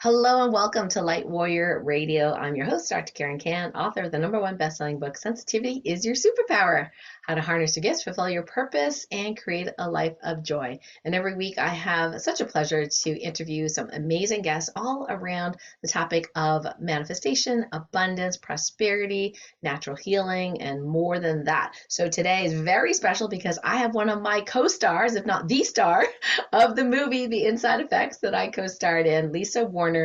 Hello and welcome to Light Warrior Radio. I'm your host, Dr. Karen Kan, author of the #1 best-selling book, Sensitivity is Your Superpower: How to Harness Your Gifts, Fulfill Your Purpose, and Create a Life of Joy. And every week I have such a pleasure to interview some amazing guests all around the topic of manifestation, abundance, prosperity, natural healing, and more than that. So today is very special because I have one of my co-stars, if not the star, of the movie The Inside Effects that I co-starred in, Lisa Warner.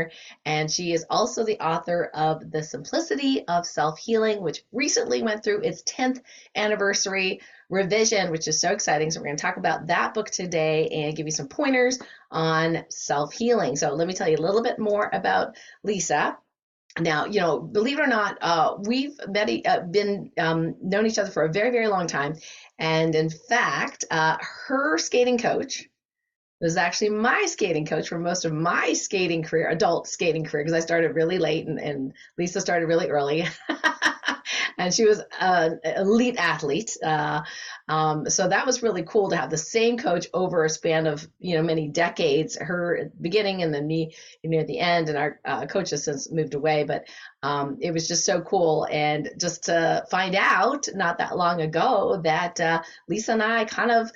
And she is also the author of The Simplicity of Self-Healing, which recently went through its 10th anniversary revision, which is so exciting. So we're going to talk about that book today and give you some pointers on self-healing. So let me tell you a little bit more about Lisa. Now, believe it or not, we've been known each other for a very, very long time. And in fact, her skating coach was actually my skating coach for most of my skating career, adult skating career, because I started really late and Lisa started really early. And she was an elite athlete. So that was really cool to have the same coach over a span of, many decades, her at the beginning and then me, at the end. And our coach has since moved away, but it was just so cool. And just to find out not that long ago that Lisa and I kind of,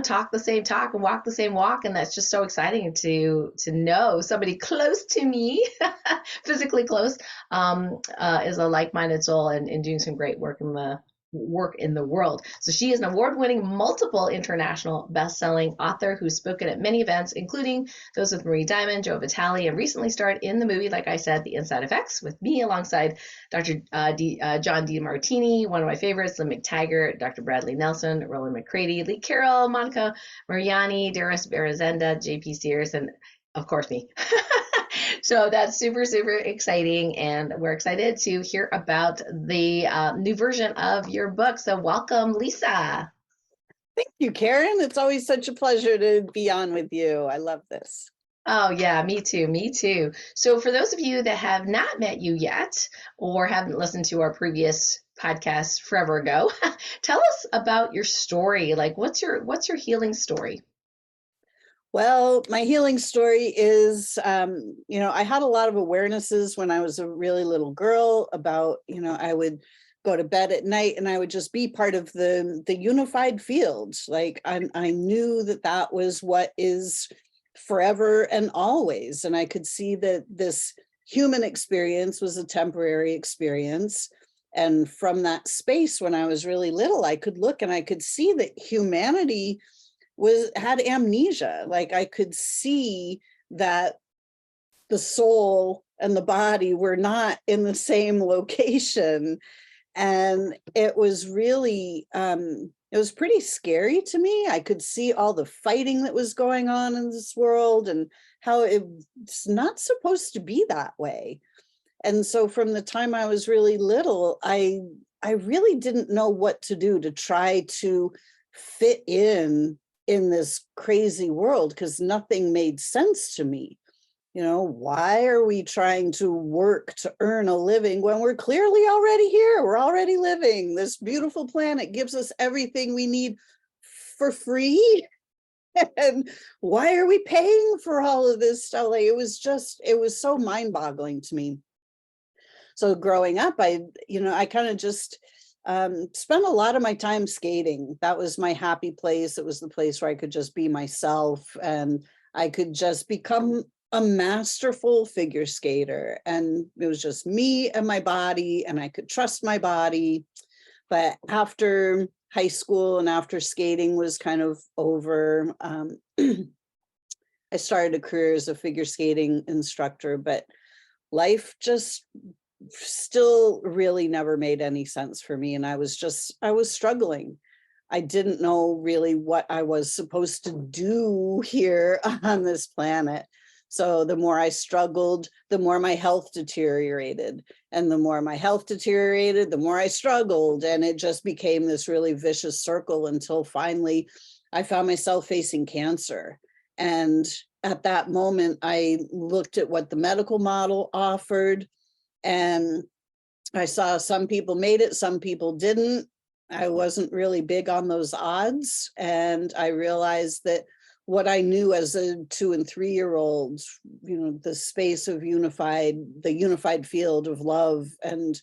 talk the same talk and walk the same walk. And that's just so exciting to know somebody close to me, physically close, is a like-minded soul and doing some great work in the world. So she is an award-winning, multiple international best-selling author who's spoken at many events, including those with Marie Diamond, 𝗟𝗚𝗡𝗨𝗟, and recently starred in the movie, like I said, The Inside Effects, with me alongside Dr. John DeMartini, one of my favorites, Lynn McTaggart, Dr. Bradley Nelson, Roland McCready, Lee Carroll, Monica Mariani, Darius Barazenda, JP Sears, and of course me. So that's super, super exciting. And we're excited to hear about the new version of your book. So welcome, Lisa. Thank you, Karen. It's always such a pleasure to be on with you. I love this. Oh, yeah, me too. Me too. So for those of you that have not met you yet or haven't listened to our previous podcast forever ago, tell us about your story. Like, what's your healing story? Well, my healing story is, I had a lot of awarenesses when I was a really little girl about, I would go to bed at night and I would just be part of the unified field. Like I knew that was what is forever and always. And I could see that this human experience was a temporary experience. And from that space, when I was really little, I could look and I could see that humanity had amnesia. Like I could see that the soul and the body were not in the same location. And it was really, it was pretty scary to me. I could see all the fighting that was going on in this world and how it's not supposed to be that way. And so from the time I was really little, I really didn't know what to do to try to fit in this crazy world, because nothing made sense to me. Why are we trying to work to earn a living when we're clearly already here? We're already living. This beautiful planet gives us everything we need for free. And why are we paying for all of this stuff? Like it was so mind-boggling to me. So growing up, I kind of just spent a lot of my time skating. That was my happy place. It was the place where I could just be myself and I could just become a masterful figure skater. And it was just me and my body, and I could trust my body. But after high school and after skating was kind of over, I started a career as a figure skating instructor, but life just still really never made any sense for me. And I was struggling. I didn't know really what I was supposed to do here on this planet. So the more I struggled, the more my health deteriorated. And the more my health deteriorated, the more I struggled. And it just became this really vicious circle until finally I found myself facing cancer. And at that moment, I looked at what the medical model offered. And I saw some people made it, some people didn't. I wasn't really big on those odds. And I realized that what I knew as a 2 and 3-year-old, the space of the unified field of love and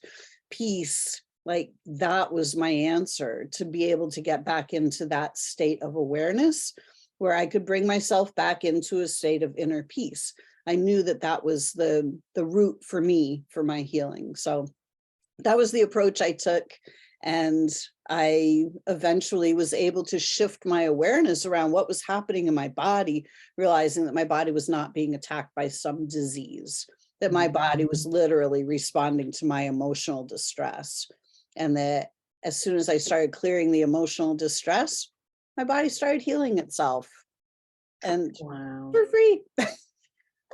peace, like that was my answer, to be able to get back into that state of awareness where I could bring myself back into a state of inner peace. I knew that that was the route for me, for my healing. So that was the approach I took. And I eventually was able to shift my awareness around what was happening in my body, realizing that my body was not being attacked by some disease, that my body was literally responding to my emotional distress. And that as soon as I started clearing the emotional distress, my body started healing itself. And Wow. for free.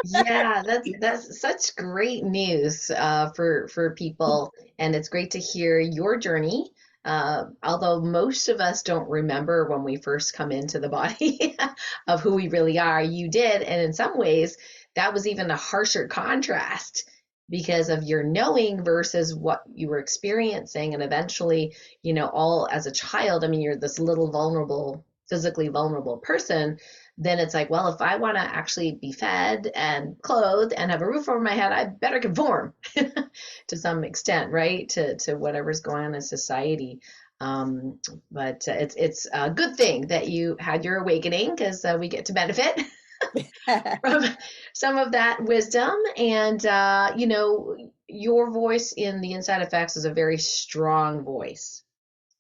Yeah, that's such great news for people, and it's great to hear your journey. Although most of us don't remember when we first come into the body of who we really are, you did, and in some ways that was even a harsher contrast because of your knowing versus what you were experiencing, and eventually, all as a child, I mean, you're this little vulnerable, physically vulnerable person. Then it's like, well, if I want to actually be fed and clothed and have a roof over my head, I better conform to some extent, right? To whatever's going on in society. But it's a good thing that you had your awakening, because we get to benefit from some of that wisdom. And your voice in the Inside Effects is a very strong voice.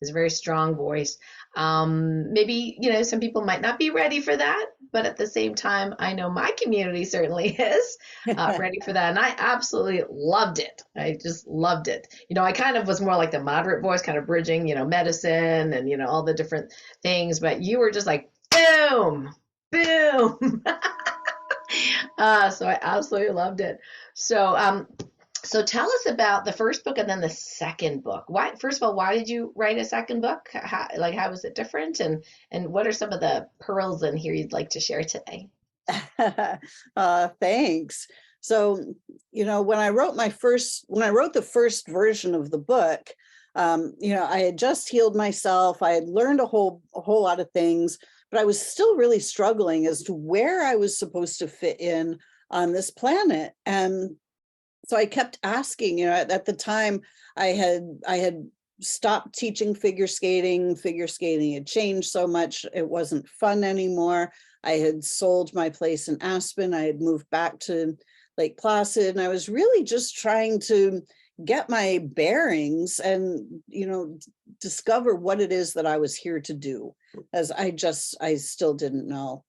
It's a very strong voice. Maybe, some people might not be ready for that, but at the same time, I know my community certainly is ready for that. And I absolutely loved it. I just loved it. I kind of was more like the moderate voice, kind of bridging, medicine and, all the different things, but you were just like, boom, boom. So I absolutely loved it. So tell us about the first book and then the second book. First of all, why did you write a second book? How was it different? And what are some of the pearls in here you'd like to share today? Thanks. So, when I wrote the first version of the book, I had just healed myself. I had learned a whole lot of things, but I was still really struggling as to where I was supposed to fit in on this planet. And so I kept asking, at the time I had stopped teaching figure skating. Figure skating had changed so much. It wasn't fun anymore. I had sold my place in Aspen. I had moved back to Lake Placid, and I was really just trying to get my bearings and, discover what it is that I was here to do, as I still didn't know.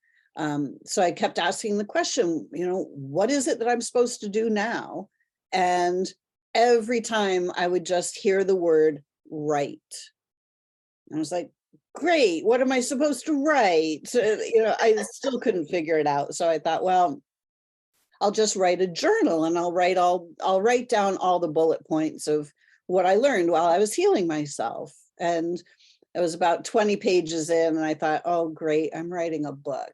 So I kept asking the question, what is it that I'm supposed to do now? And every time I would just hear the word write. I was like, great, what am I supposed to write? I still couldn't figure it out. So I thought, well, I'll just write a journal, and I'll write down all the bullet points of what I learned while I was healing myself. And it was about 20 pages in, and I thought, oh, great, I'm writing a book.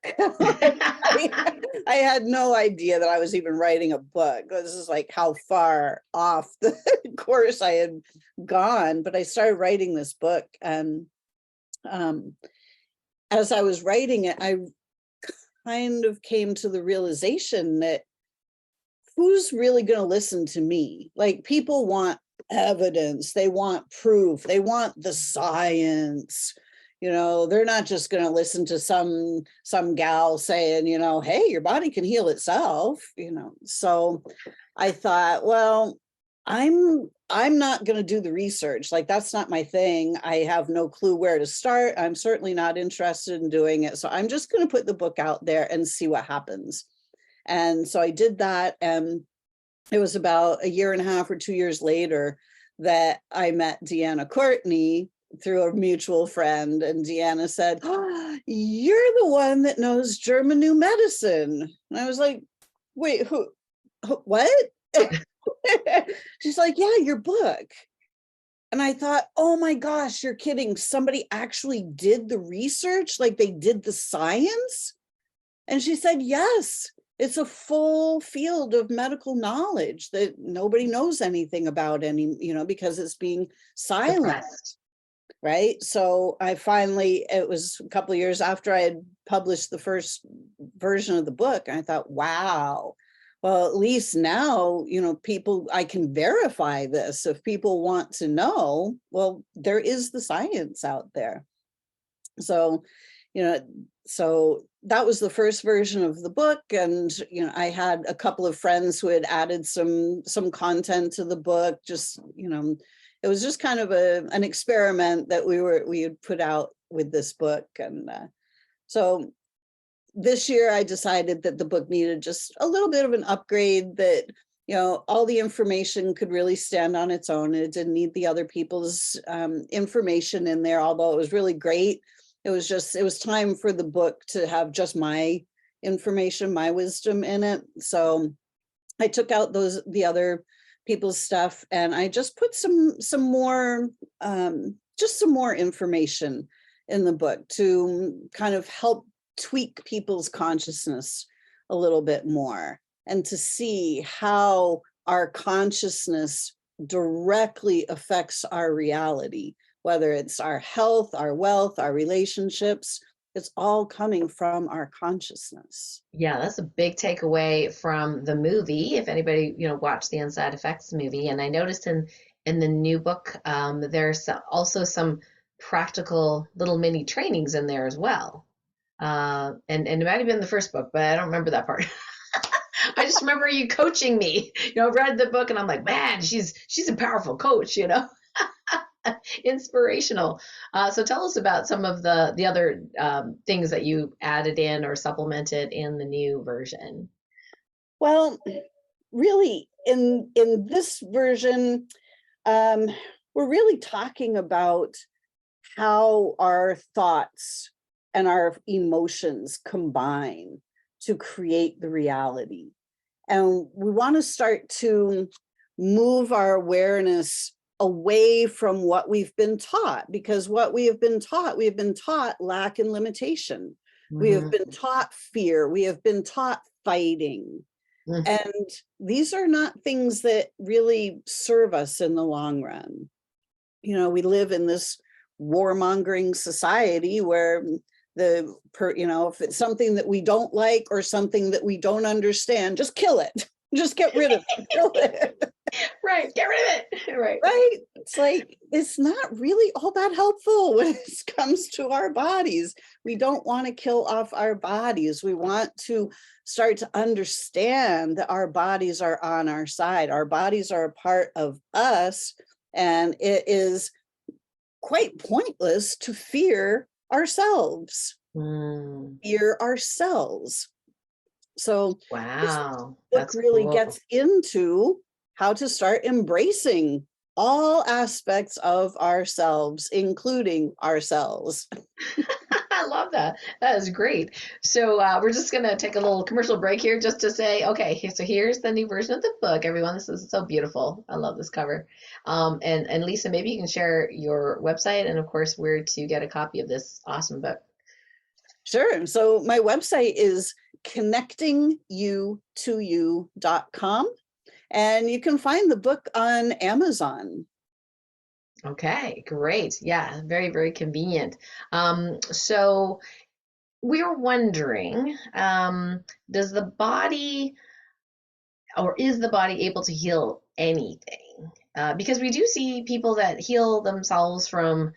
I had no idea that I was even writing a book. This is like how far off the course I had gone. But I started writing this book, and as I was writing it, I kind of came to the realization that who's really going to listen to me? Like, people want evidence, they want proof, they want the science. They're not just going to listen to some gal saying, hey, your body can heal itself. So I thought, well, I'm not going to do the research. Like, that's not my thing. I have no clue where to start. I'm certainly not interested in doing it. So I'm just going to put the book out there and see what happens. And so I did that. And it was about 1.5 or 2 years later that I met 𝗛𝗚𝗏 through a mutual friend. And Deanna said, oh, you're the one that knows German New Medicine. And I was like, wait, what? She's like, yeah, your book. And I thought, oh my gosh, you're kidding. Somebody actually did the research, like they did the science? And she said, yes. It's a full field of medical knowledge that nobody knows anything about because it's being silenced. right? So I finally, it was a couple of years after I had published the first version of the book, and I thought, wow, well, at least now, you know, people, I can verify this. If people want to know, well, there is the science out there. So, you know, so that was the first version of the book. And, you know, I had a couple of friends who had added some content to the book. Just, you know, it was just kind of an experiment that we had put out with this book. And so this year I decided that the book needed just a little bit of an upgrade, that, you know, all the information could really stand on its own. It didn't need the other people's information in there, although it was really great. It was time for the book to have just my information, my wisdom in it. So I took out the other people's stuff, and I just put some more, just some more information in the book to kind of help tweak people's consciousness a little bit more, and to see how our consciousness directly affects our reality, whether it's our health, our wealth, our relationships. It's all coming from our consciousness. Yeah, that's a big takeaway from the movie. If anybody, you know, watched the Inside Effects movie, and I noticed in the new book, there's also some practical little mini trainings in there as well. And it might have been the first book, but I don't remember that part. I just remember you coaching me. You know, read the book and I'm like, man, she's a powerful coach, you know. Inspirational. So tell us about some of the other things that you added in or supplemented in the new version. Well, really, in this version, we're really talking about how our thoughts and our emotions combine to create the reality. And we want to start to move our awareness away from what we've been taught, because what we have been taught lack and limitation. We have been taught fear. We have been taught fighting. And these are not things that really serve us in the long run. You know, we live in this warmongering society where you know, if it's something that we don't like or something that we don't understand, just kill it. Just get rid of it. Kill it. Right, get rid of it. Right. Right. It's like, it's not really all that helpful when it comes to our bodies. We don't want to kill off our bodies. We want to start to understand that our bodies are on our side. Our bodies are a part of us, and it is quite pointless to fear ourselves. Fear ourselves. So wow, this book really gets into how to start embracing all aspects of ourselves, including ourselves. I love that. That is great. So we're just going to take a little commercial break here just to say, okay, so here's the new version of the book, everyone. This is so beautiful. I love this cover. And Lisa, maybe you can share your website and, of course, where to get a copy of this awesome book. Sure. So my website is connectingyoutoyou.com, and you can find the book on Amazon. Okay, great. Yeah, very, very convenient. So we're wondering, does the body, or is the body able to heal anything? Because we do see people that heal themselves from,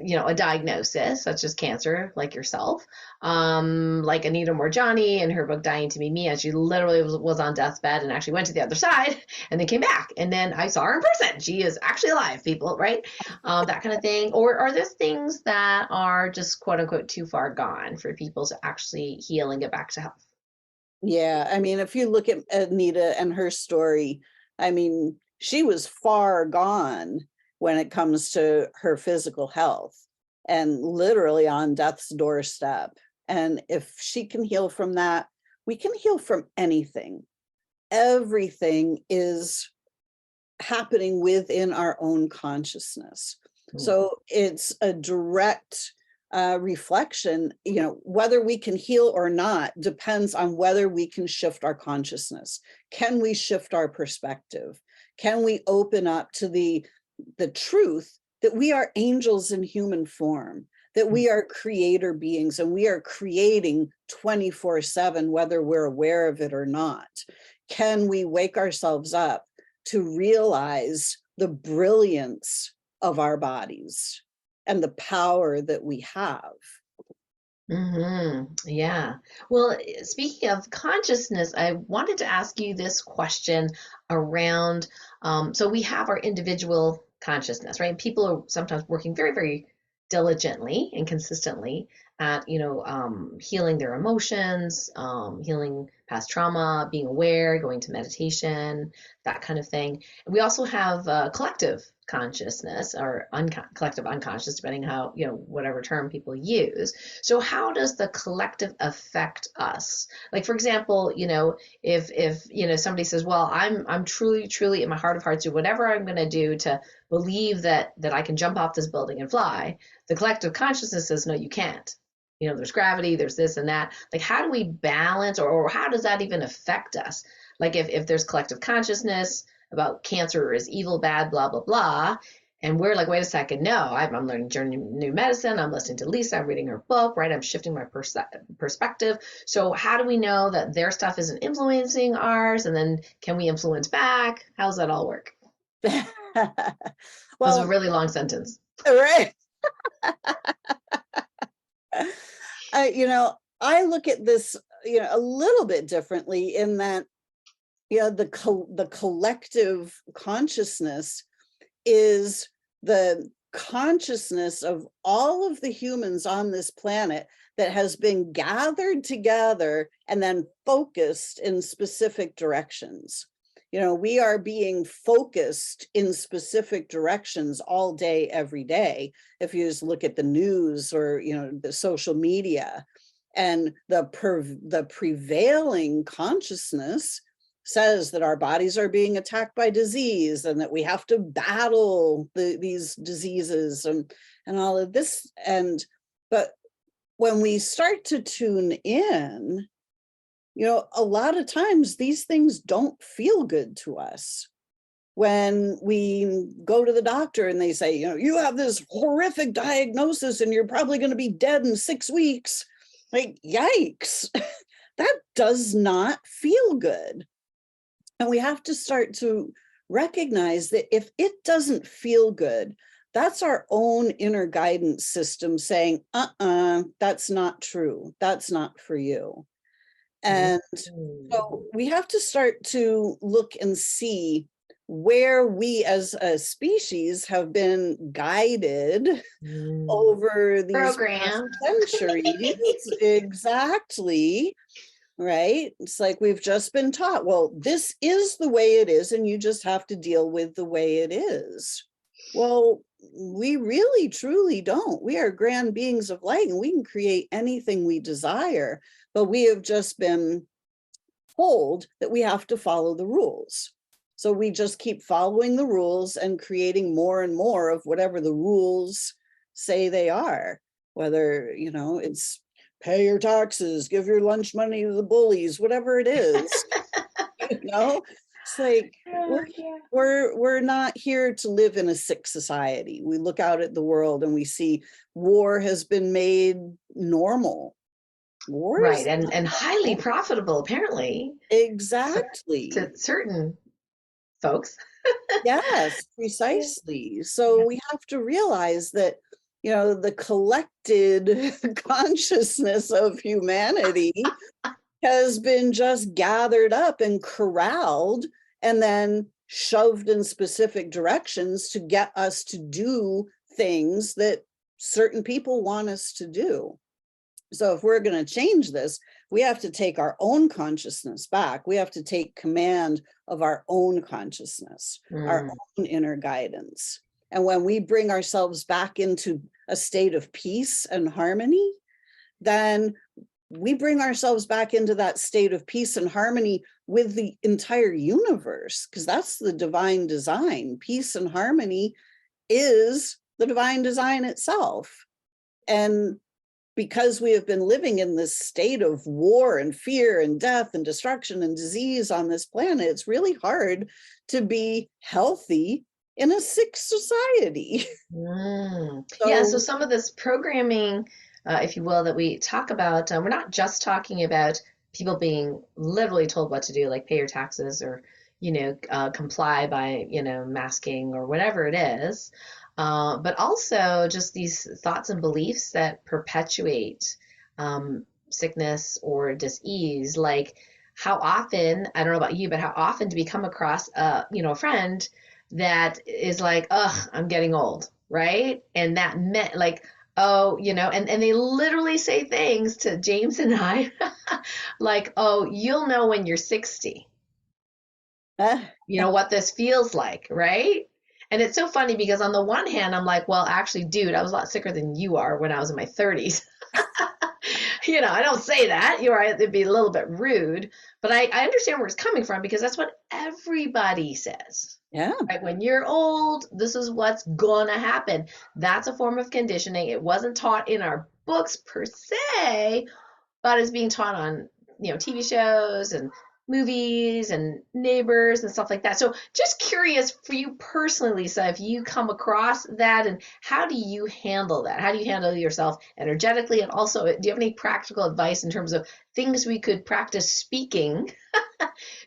you know, a diagnosis such as cancer, like yourself, like Anita Moorjani in her book Dying to Be Me, and she literally was on death's bed and actually went to the other side and then came back, and then I saw her in person. She is actually alive, people, right? That kind of thing. Or are there things that are just quote unquote too far gone for people to actually heal and get back to health? Yeah, I mean, if you look at Anita and her story, I mean, she was far gone when it comes to her physical health, and literally on death's doorstep. And if she can heal from that, we can heal from anything. Everything is happening within our own consciousness. So it's a direct reflection. You know, whether we can heal or not depends on whether we can shift our consciousness. Can we shift our perspective? Can we open up to the truth that we are angels in human form, that we are creator beings, and we are creating 24/7, whether we're aware of it or not. Can we wake ourselves up to realize the brilliance of our bodies and the power that we have? Yeah. Well, speaking of consciousness, I wanted to ask you this question around, so we have our individual consciousness, right? People are sometimes working very, very diligently and consistently at, healing their emotions, healing past trauma, being aware, going to meditation, that kind of thing. We also have collective consciousness or collective unconscious, depending how, whatever term people use. So how does the collective affect us? Like, for example, if somebody says, well, I'm truly in my heart of hearts, do whatever I'm going to do to believe that I can jump off this building and fly, the collective consciousness says, no, you can't. There's gravity, there's this and that. Like, how do we balance, or how does that even affect us? Like, if there's collective consciousness about cancer is evil, bad, blah, blah, blah, and we're like, wait a second, no, I'm learning new medicine, I'm listening to Lisa, I'm reading her book, right? I'm shifting my perspective. So how do we know that their stuff isn't influencing ours? And then can we influence back? How does that all work? Well, was a really long sentence. Right. I look at this, a little bit differently in that, the collective consciousness is the consciousness of all of the humans on this planet that has been gathered together and then focused in specific directions. We are being focused in specific directions all day, every day. If you just look at the news or, the social media, and the prevailing consciousness says that our bodies are being attacked by disease and that we have to battle these diseases and all of this. But when we start to tune in, a lot of times these things don't feel good to us. When we go to the doctor and they say, you have this horrific diagnosis and you're probably going to be dead in 6 weeks. Like, yikes, that does not feel good. And we have to start to recognize that if it doesn't feel good, that's our own inner guidance system saying, that's not true. That's not for you. And so we have to start to look and see where we as a species have been guided over these centuries. Exactly. Right? It's like we've just been taught, well, this is the way it is, and you just have to deal with the way it is. Well, we really, truly don't. We are grand beings of light, and we can create anything we desire, but we have just been told that we have to follow the rules. So we just keep following the rules and creating more and more of whatever the rules say they are, whether, it's pay your taxes, give your lunch money to the bullies, whatever it is. It's like we're not here to live in a sick society. We look out at the world and we see war has been made normal. War, right, and highly profitable, apparently. Exactly. To certain folks. Yes, precisely. So we have to realize that the collected consciousness of humanity has been just gathered up and corralled and then shoved in specific directions to get us to do things that certain people want us to do. So if we're going to change this, we have to take our own consciousness back. We have to take command of our own consciousness, our own inner guidance. And when we bring ourselves back into a state of peace and harmony, then we bring ourselves back into that state of peace and harmony with the entire universe, because that's the divine design. Peace and harmony is the divine design itself. And because we have been living in this state of war and fear and death and destruction and disease on this planet, it's really hard to be healthy in a sick society. Yeah, so So some of this programming, if you will, that we talk about, we're not just talking about people being literally told what to do, like pay your taxes or, comply by, masking or whatever it is, but also just these thoughts and beliefs that perpetuate sickness or dis-ease. Like how often, I don't know about you, but how often do we come across a friend that is like, ugh, I'm getting old, right? And that meant like, oh, and they literally say things to James and I like, oh, you'll know when you're 60, uh, what this feels like, right? And it's so funny because on the one hand, I'm like, well, actually, dude, I was a lot sicker than you are when I was in my 30s. I don't say that. You're right, it'd be a little bit rude, but I understand where it's coming from because that's what everybody says. yeah. Right? When you're old, this is what's gonna happen. That's a form of conditioning. It wasn't taught in our books per se, but it's being taught on, TV shows and movies and neighbors and stuff like that. So just curious for you personally, Lisa, if you come across that and how do you handle that? How do you handle yourself energetically? And also, do you have any practical advice in terms of things we could practice speaking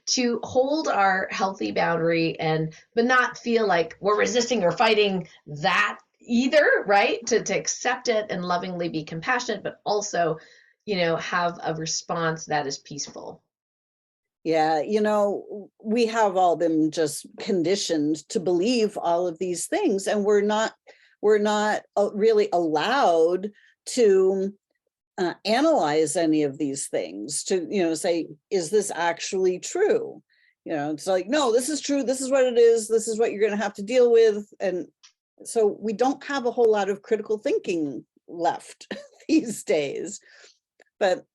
to hold our healthy boundary but not feel like we're resisting or fighting that either, right? To accept it and lovingly be compassionate, but also, have a response that is peaceful. Yeah, we have all been just conditioned to believe all of these things, and we're not really allowed to analyze any of these things, to say, is this actually true? It's like, no, this is true, this is what it is, this is what you're going to have to deal with. And so we don't have a whole lot of critical thinking left these days. But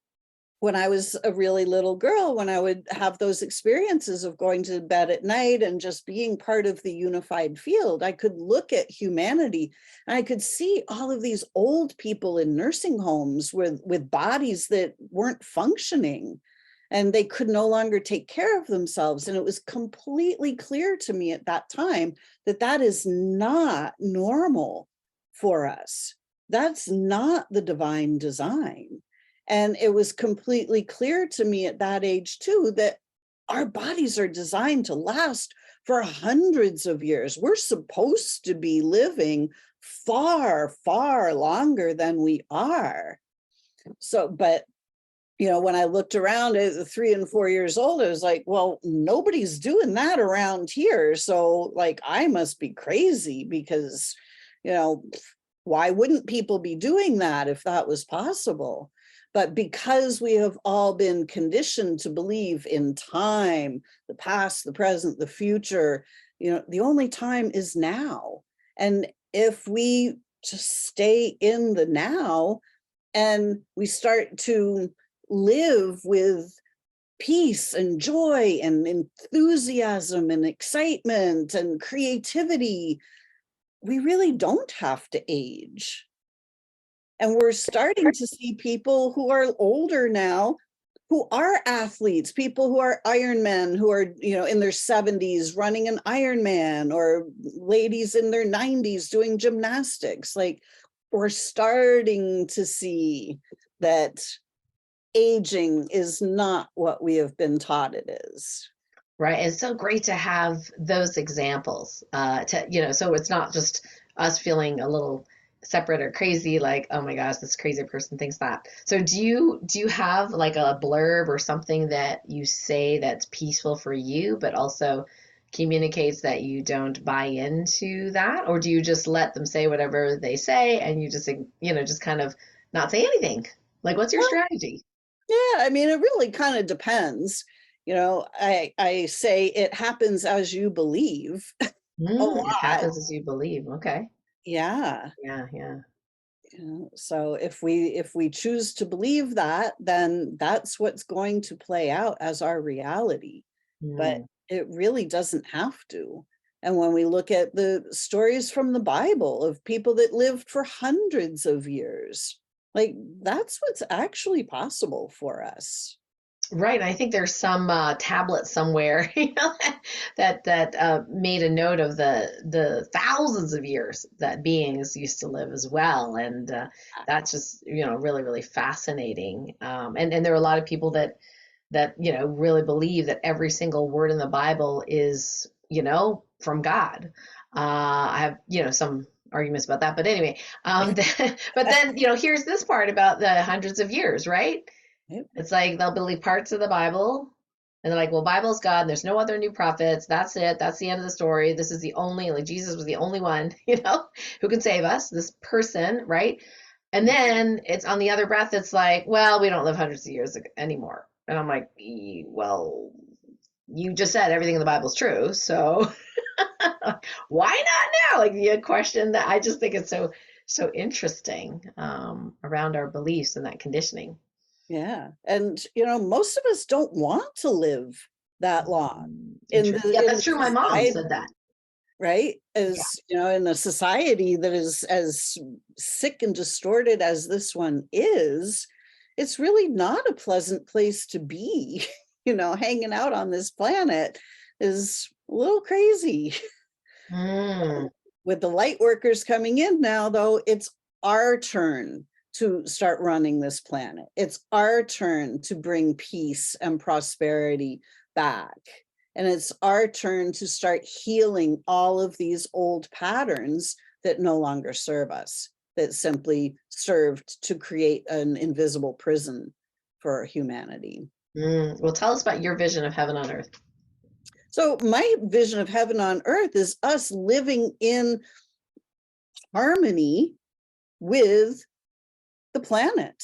when I was a really little girl, when I would have those experiences of going to bed at night and just being part of the unified field, I could look at humanity and I could see all of these old people in nursing homes with bodies that weren't functioning, and they could no longer take care of themselves. And it was completely clear to me at that time that that is not normal for us. That's not the divine design. And it was completely clear to me at that age too, that our bodies are designed to last for hundreds of years. We're supposed to be living far, far longer than we are. So, but when I looked around at 3 and 4 years old, I was like, well, nobody's doing that around here. So like, I must be crazy because, why wouldn't people be doing that if that was possible? But because we have all been conditioned to believe in time, the past, the present, the future, the only time is now. And if we just stay in the now and we start to live with peace and joy and enthusiasm and excitement and creativity, we really don't have to age. And we're starting to see people who are older now, who are athletes, people who are Ironmen, who are, in their 70s running an Ironman, or ladies in their 90s doing gymnastics. Like, we're starting to see that aging is not what we have been taught it is. Right. It's so great to have those examples, so it's not just us feeling a little separate or crazy, like, oh my gosh, this crazy person thinks that. So do you have like a blurb or something that you say that's peaceful for you, but also communicates that you don't buy into that? Or do you just let them say whatever they say and you just, just kind of not say anything? Like, what's your strategy? Yeah, I mean, it really kind of depends. I say it happens as you believe a It lot. happens as you believe. Okay. Yeah. Yeah, yeah. So if we choose to believe that, then that's what's going to play out as our reality. But Mm. it really doesn't have to. And when we look at the stories from the Bible of people that lived for hundreds of years, like, that's what's actually possible for us. Right. I think there's some tablet somewhere, that made a note of the thousands of years that beings used to live as well, and that's just really really fascinating. And there are a lot of people that really believe that every single word in the Bible is from God. I have some arguments about that, but anyway, but then here's this part about the hundreds of years, right? Yep. It's like they'll believe parts of the Bible, and they're like, well, Bible's God, and there's no other new prophets. That's it. That's the end of the story. This is the only, like Jesus was the only one, who can save us, this person, right? And then it's on the other breath, it's like, well, we don't live hundreds of years anymore. And I'm like, well, you just said everything in the Bible's true, so why not now? Like the question that I just think is so interesting around our beliefs and that conditioning. Yeah. And, most of us don't want to live that long Yeah, in that's the true. My mom society, said that. right? Yeah. As, in a society that is as sick and distorted as this one is, it's really not a pleasant place to be. Hanging out on this planet is a little crazy. Mm. With the light workers coming in now, though, it's our turn to start running this planet. It's our turn to bring peace and prosperity back. And it's our turn to start healing all of these old patterns that no longer serve us, that simply served to create an invisible prison for humanity. Well, tell us about your vision of heaven on earth. So my vision of heaven on earth is us living in harmony with the planet,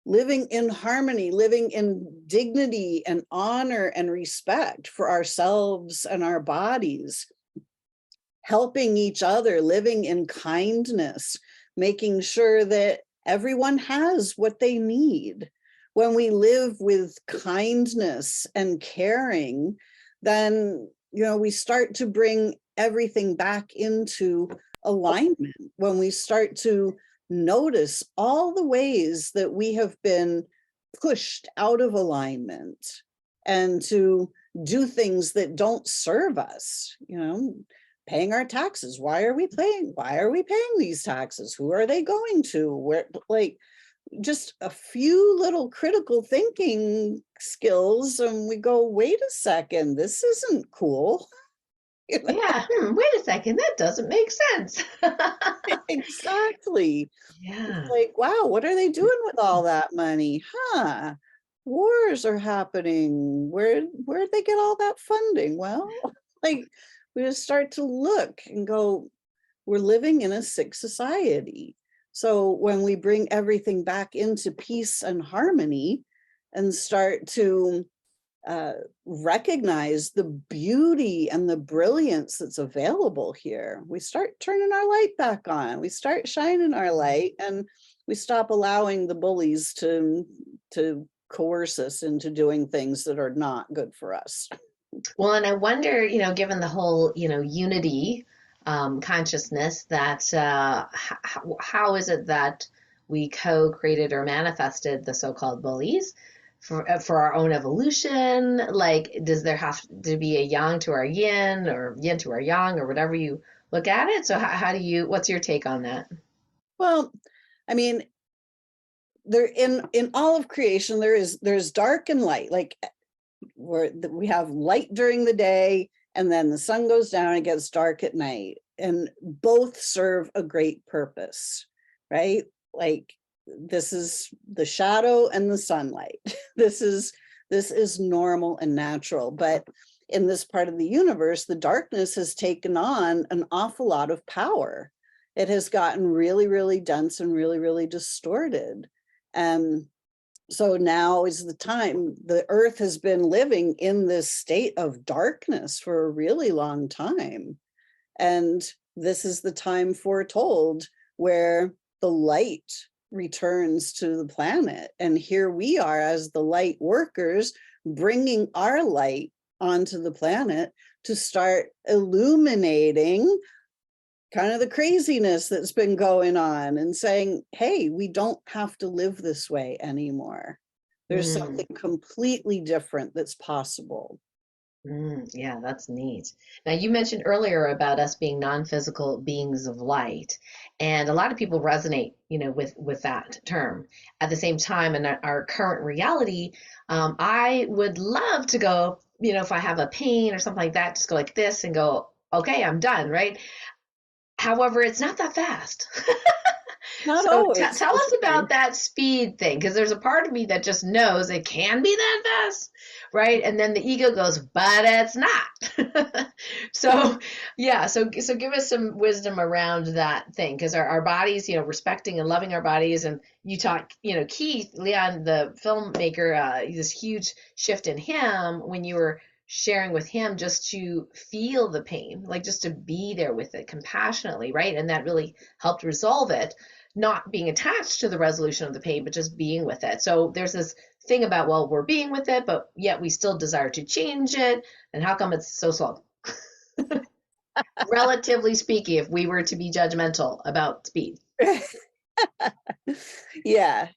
living in harmony, living in dignity and honor and respect for ourselves and our bodies, helping each other, living in kindness, making sure that everyone has what they need. When we live with kindness and caring, then we start to bring everything back into alignment. When we start to notice all the ways that we have been pushed out of alignment and to do things that don't serve us, paying our taxes. Why are we paying these taxes? Who are they going to? Where, like, just a few little critical thinking skills, and we go, wait a second, this isn't cool. Yeah. Wait a second. That doesn't make sense. Exactly. It's Yeah. like, wow, what are they doing with all that money? Huh? Wars are happening. Where'd they get all that funding? Well, like, we just start to look and go, we're living in a sick society. So when we bring everything back into peace and harmony and start to recognize the beauty and the brilliance that's available here, we start turning our light back on, we start shining our light, and we stop allowing the bullies to coerce us into doing things that are not good for us. Well, and I wonder, given the whole, unity consciousness, that how is it that we co-created or manifested the so-called bullies for our own evolution? Like, does there have to be a yang to our yin or yin to our yang or whatever you look at it? So how do you, what's your take on that? Well, I mean, there in all of creation, there's dark and light. Like, where we have light during the day, and then the sun goes down, it gets dark at night, and both serve a great purpose, right? Like, this is the shadow and the sunlight. This is normal and natural. But in this part of the universe, the darkness has taken on an awful lot of power. It has gotten really, really dense and really, really distorted. And so now is the time. The earth has been living in this state of darkness for a really long time. And this is the time foretold where the light returns to the planet. And here we are as the light workers, bringing our light onto the planet to start illuminating kind of the craziness that's been going on and saying, hey, we don't have to live this way anymore. There's something completely different that's possible. Yeah, that's neat. Now, you mentioned earlier about us being non-physical beings of light, and a lot of people resonate, with that term. At the same time, in our current reality, I would love to go, if I have a pain or something like that, just go like this and go, okay, I'm done, right? However, it's not that fast. Not So always. tell That's us about true. that speed thing, because there's a part of me that just knows it can be that fast, right? And then the ego goes, but it's not. So yeah, so give us some wisdom around that thing, because our bodies, respecting and loving our bodies, and you talk, Keith Leon, the filmmaker, this huge shift in him when you were sharing with him just to feel the pain, like just to be there with it compassionately, right? And that really helped resolve it, not being attached to the resolution of the pain, but just being with it. So there's this thing about, well, we're being with it, but yet we still desire to change it. And how come it's so slow? Relatively speaking, if we were to be judgmental about speed. Yeah,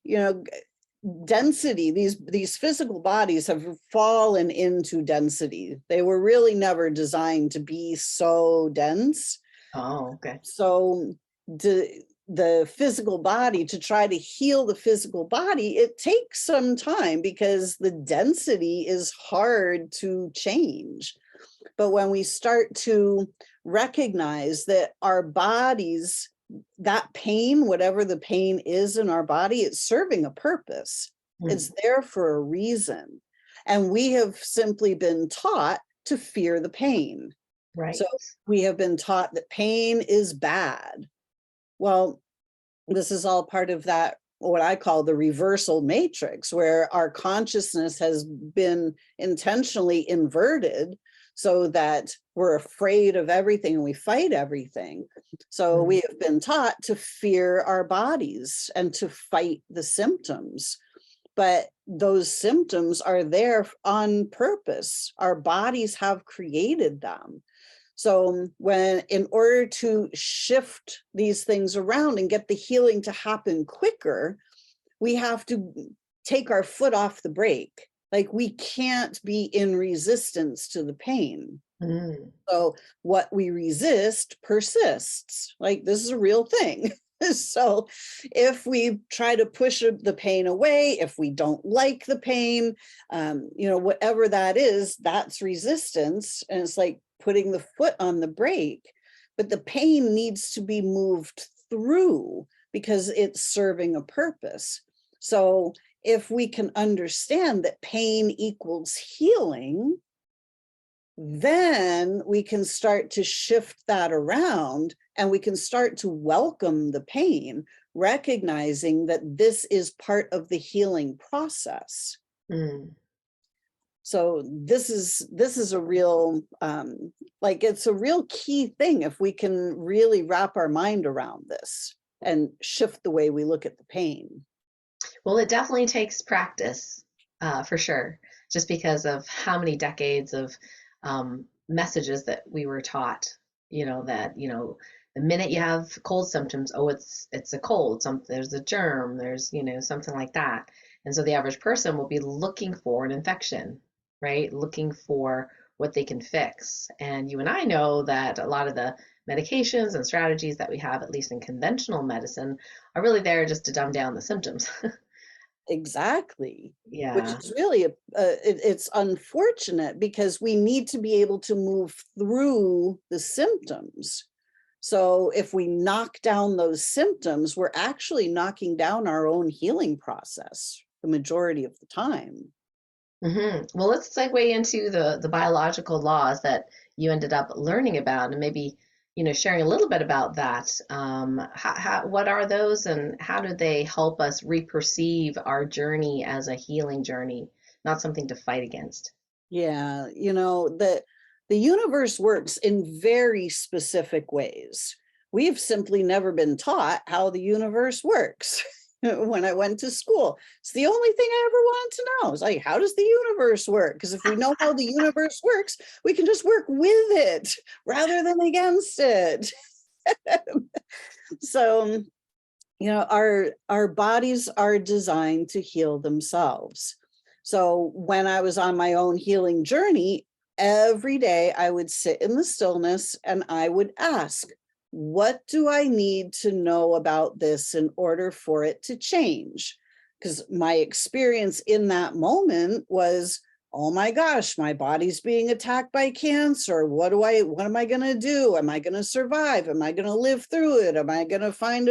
density, these physical bodies have fallen into density. They were really never designed to be so dense. Oh, okay. So the physical body, to try to heal the physical body, it takes some time because the density is hard to change. But when we start to recognize that our bodies, that pain, whatever the pain is in our body, it's serving a purpose. It's there for a reason. And we have simply been taught to fear the pain. Right. So we have been taught that pain is bad. Well, this is all part of that, what I call the reversal matrix, where our consciousness has been intentionally inverted so that we're afraid of everything and we fight everything. So we have been taught to fear our bodies and to fight the symptoms. But those symptoms are there on purpose. Our bodies have created them. So in order to shift these things around and get the healing to happen quicker, we have to take our foot off the brake. Like, we can't be in resistance to the pain. So what we resist persists. Like, this is a real thing. So if we try to push the pain away, if we don't like the pain, whatever that is, that's resistance. And it's like putting the foot on the brake. But the pain needs to be moved through because it's serving a purpose. So if we can understand that pain equals healing, then we can start to shift that around and we can start to welcome the pain, recognizing that this is part of the healing process. So this is a real, it's a real key thing if we can really wrap our mind around this and shift the way we look at the pain. Well, it definitely takes practice, for sure, just because of how many decades of messages that we were taught, that, the minute you have cold symptoms, oh, it's a cold, there's a germ, there's, something like that. And so the average person will be looking for an infection, right? Looking for what they can fix. And you and I know that a lot of the medications and strategies that we have, at least in conventional medicine, are really there just to dumb down the symptoms. Exactly. Yeah. Which is really, it's unfortunate because we need to be able to move through the symptoms. So if we knock down those symptoms, we're actually knocking down our own healing process the majority of the time. Well, let's segue into the biological laws that you ended up learning about, and maybe, sharing a little bit about that. What are those, and how do they help us reperceive our journey as a healing journey, not something to fight against? Yeah, the universe works in very specific ways. We've simply never been taught how the universe works. When I went to school, it's the only thing I ever wanted to know. It's like, how does the universe work? Because if we know how the universe works, we can just work with it rather than against it. So our bodies are designed to heal themselves. So when I was on my own healing journey, every day I would sit in the stillness and I would ask, what do I need to know about this in order for it to change? Because my experience in that moment was, oh my gosh, my body's being attacked by cancer. What am I going to do? Am I going to survive? Am I going to live through it? Am I going to find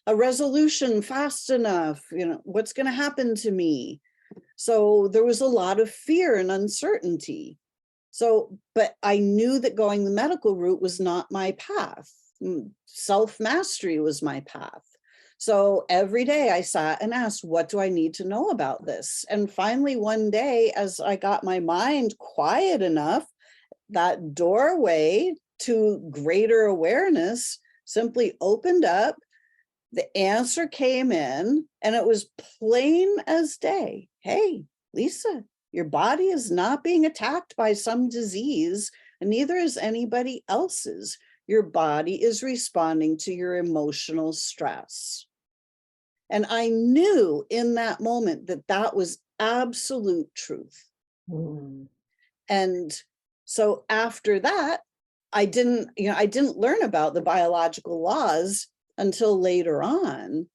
a resolution fast enough? What's going to happen to me? So there was a lot of fear and uncertainty. But I knew that going the medical route was not my path. Self-mastery was my path. So every day I sat and asked, what do I need to know about this? And finally, one day, as I got my mind quiet enough, that doorway to greater awareness simply opened up. The answer came in, and it was plain as day. Hey, Lisa, your body is not being attacked by some disease, and neither is anybody else's. Your body is responding to your emotional stress. And I knew in that moment that that was absolute truth. And so after that, I didn't learn about the biological laws until later on,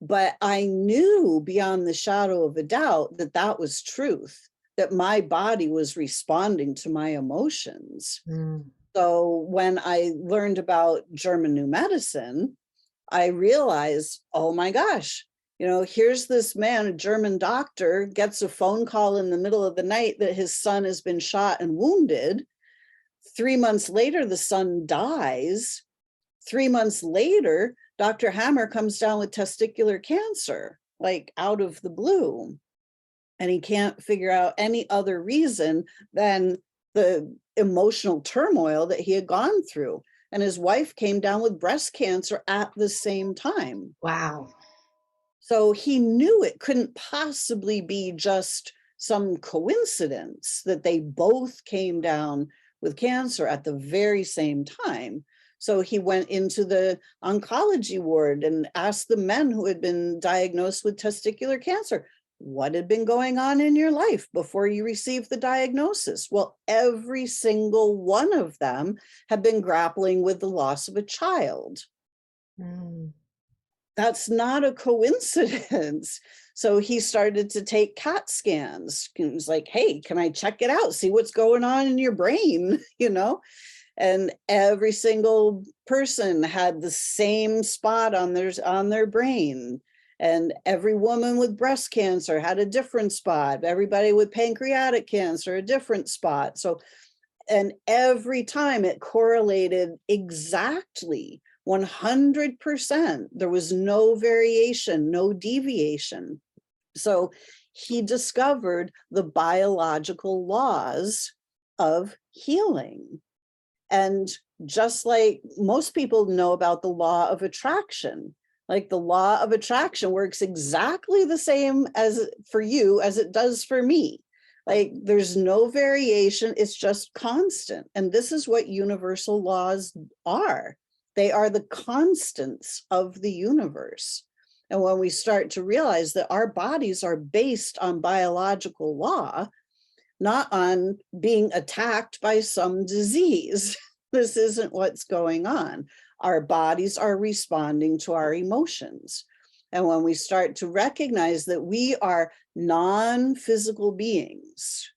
but I knew beyond the shadow of a doubt that that was truth, that my body was responding to my emotions. So when I learned about German new medicine, I realized, oh my gosh, here's this man, a German doctor, gets a phone call in the middle of the night that his son has been shot and wounded. 3 months later, the son dies. 3 months later, Dr. Hammer comes down with testicular cancer, like out of the blue. And he can't figure out any other reason than the emotional turmoil that he had gone through. And his wife came down with breast cancer at the same time. Wow. So he knew it couldn't possibly be just some coincidence that they both came down with cancer at the very same time. So he went into the oncology ward and asked the men who had been diagnosed with testicular cancer, what had been going on in your life before you received the diagnosis? Well, every single one of them had been grappling with the loss of a child. That's not a coincidence. So he started to take CAT scans. He was like, hey, can I check it out? See what's going on in your brain, And every single person had the same spot on their brain. And every woman with breast cancer had a different spot. Everybody with pancreatic cancer, a different spot. So, and every time it correlated exactly 100%. There was no variation, no deviation. So he discovered the biological laws of healing. And just like most people know about the law of attraction, like the law of attraction works exactly the same as for you as it does for me. Like there's no variation, it's just constant. And this is what universal laws are. They are the constants of the universe. And when we start to realize that our bodies are based on biological law, not on being attacked by some disease. This isn't what's going on. Our bodies are responding to our emotions. And when we start to recognize that we are non-physical beings,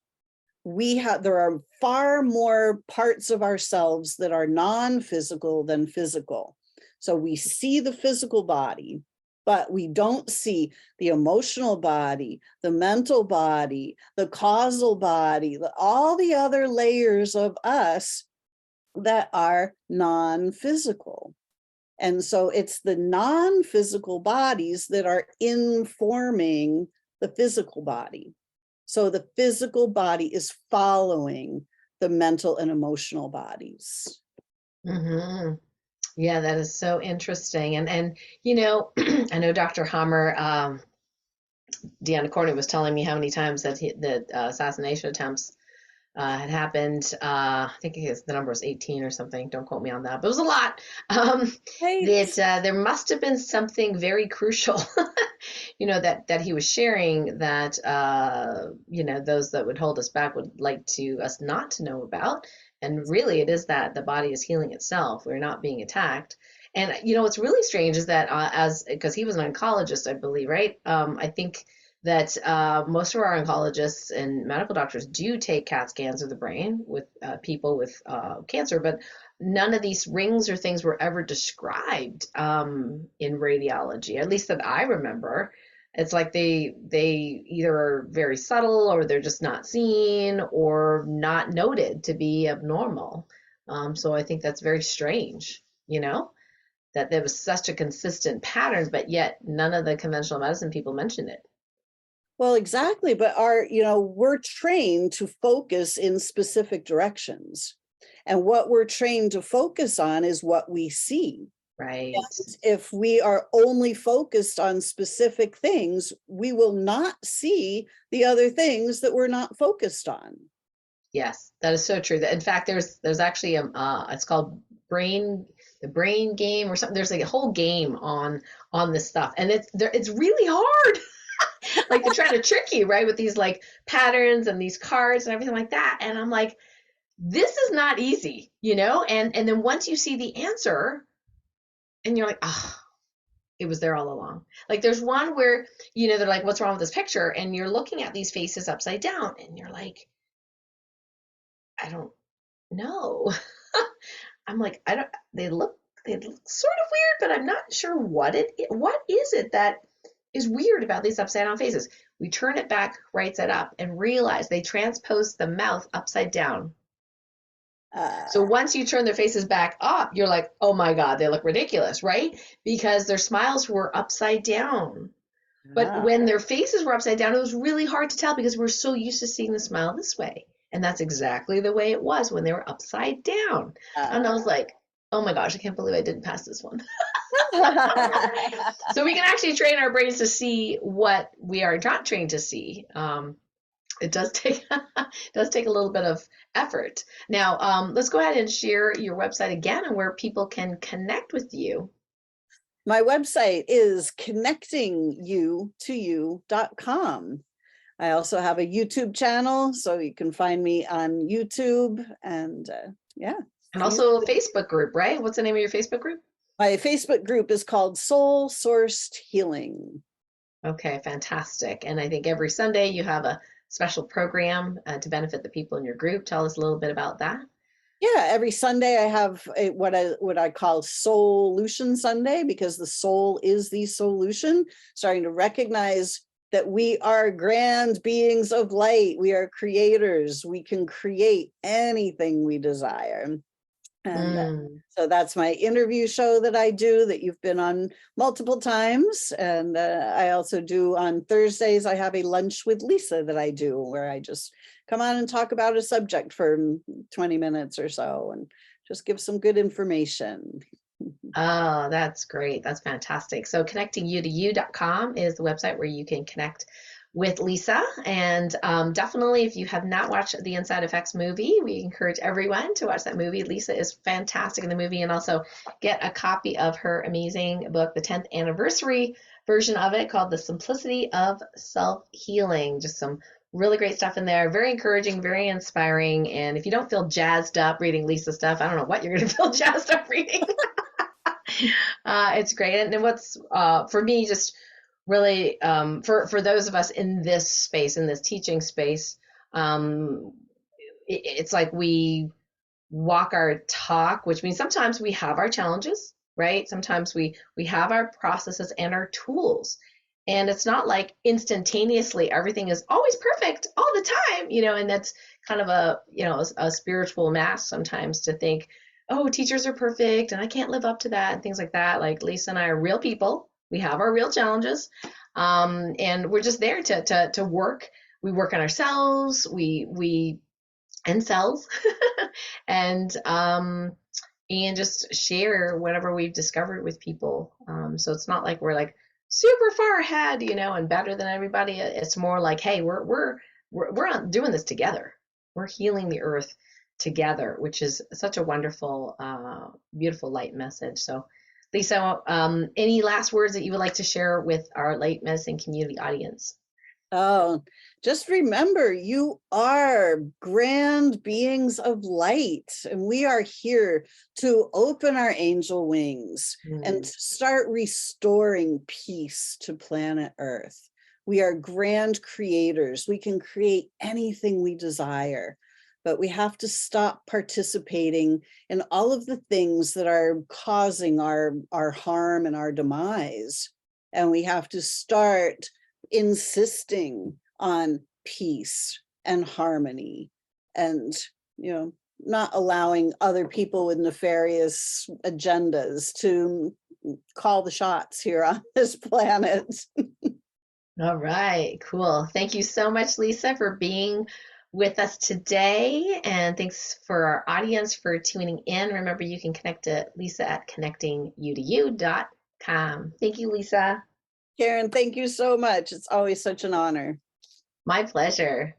there are far more parts of ourselves that are non-physical than physical. So we see the physical body, but we don't see the emotional body, the mental body, the causal body, all the other layers of us that are non-physical. And so it's the non-physical bodies that are informing the physical body. So the physical body is following the mental and emotional bodies. Yeah, that is so interesting. And I know Dr. Hammer, Deanna Corney was telling me how many times that the assassination attempts had happened. I think the number was 18 or something. Don't quote me on that, but it was a lot. Um, Right. that there must have been something very crucial, that he was sharing that, those that would hold us back would like to us not to know about. And really, it is that the body is healing itself. We're not being attacked. And what's really strange is that because he was an oncologist, I believe, right? I think that most of our oncologists and medical doctors do take CAT scans of the brain with people with cancer, but none of these rings or things were ever described in radiology, at least that I remember. It's like they either are very subtle or they're just not seen or not noted to be abnormal. So I think that's very strange, that there was such a consistent pattern, but yet none of the conventional medicine people mentioned it. Well, exactly. But we're trained to focus in specific directions. And what we're trained to focus on is what we see. Right. And if we are only focused on specific things, we will not see the other things that we're not focused on. Yes, that is so true. In fact, there's actually it's called the brain game or something. There's like a whole game on this stuff, and it's really hard. Like they're trying to trick you, right, with these like patterns and these cards and everything like that. And I'm like, this is not easy, And then once you see the answer, and you're like, oh, it was there all along. Like there's one where they're like, what's wrong with this picture? And you're looking at these faces upside down, and you're like, I don't know. I'm like, I don't. They look sort of weird, but I'm not sure what is it that is weird about these upside down faces. We turn it back, right side up, and realize they transpose the mouth upside down. So once you turn their faces back up, you're like, oh my God, they look ridiculous, right? Because their smiles were upside down. But when their faces were upside down, it was really hard to tell because we're so used to seeing the smile this way. And that's exactly the way it was when they were upside down. And I was like, oh my gosh, I can't believe I didn't pass this one. So we can actually train our brains to see what we are not trained to see. It does take a little bit of effort. Now, let's go ahead and share your website again and where people can connect with you. My website is connectingyoutoyou.com. I also have a YouTube channel, so you can find me on YouTube, and yeah. And also a Facebook group, right? What's the name of your Facebook group? My Facebook group is called Soul Sourced Healing. Okay, fantastic. And I think every Sunday you have a special program to benefit the people in your group. Tell us a little bit about that. Yeah, every Sunday I have what I call Solution Sunday, because the soul is the solution. Starting to recognize that we are grand beings of light. We are creators. We can create anything we desire. And so that's my interview show that I do, that you've been on multiple times. And I also do on Thursdays, I have a lunch with Lisa that I do, where I just come on and talk about a subject for 20 minutes or so and just give some good information. Oh, that's great. That's fantastic. So connectingyoutoyou.com is the website where you can connect with Lisa. And definitely, if you have not watched the Inside Effects movie, we encourage everyone to watch that movie. Lisa is fantastic in the movie, and also get a copy of her amazing book, the 10th anniversary version of it, called The Simplicity of Self-Healing. Just some really great stuff in there. Very encouraging, very inspiring. And if you don't feel jazzed up reading Lisa stuff, I don't know what you're going to feel jazzed up reading. It's great. And what's for me, just really for those of us in this space, in this teaching space, it's like we walk our talk, which means sometimes we have our challenges, right? Sometimes we have our processes and our tools. And it's not like instantaneously everything is always perfect all the time, and that's kind of a spiritual mask sometimes to think, oh, teachers are perfect and I can't live up to that and things like that. Like Lisa and I are real people. We have our real challenges. And we're just there to work. We work on ourselves. We and cells and just share whatever we've discovered with people. So it's not like we're like super far ahead, and better than everybody. It's more like, hey, we're doing this together. we're healing the earth together, which is such a wonderful, beautiful light message. So, Lisa, any last words that you would like to share with our light medicine community audience? Oh, just remember, you are grand beings of light, and we are here to open our angel wings and to start restoring peace to planet Earth. We are grand creators. We can create anything we desire, but we have to stop participating in all of the things that are causing our harm and our demise. And we have to start insisting on peace and harmony, and not allowing other people with nefarious agendas to call the shots here on this planet. All right, cool. Thank you so much, Lisa, for being with us today. And thanks for our audience for tuning in. Remember, you can connect to Lisa at connectingyoutoyou.com. Thank you, Lisa. Karen, thank you so much. It's always such an honor. My pleasure.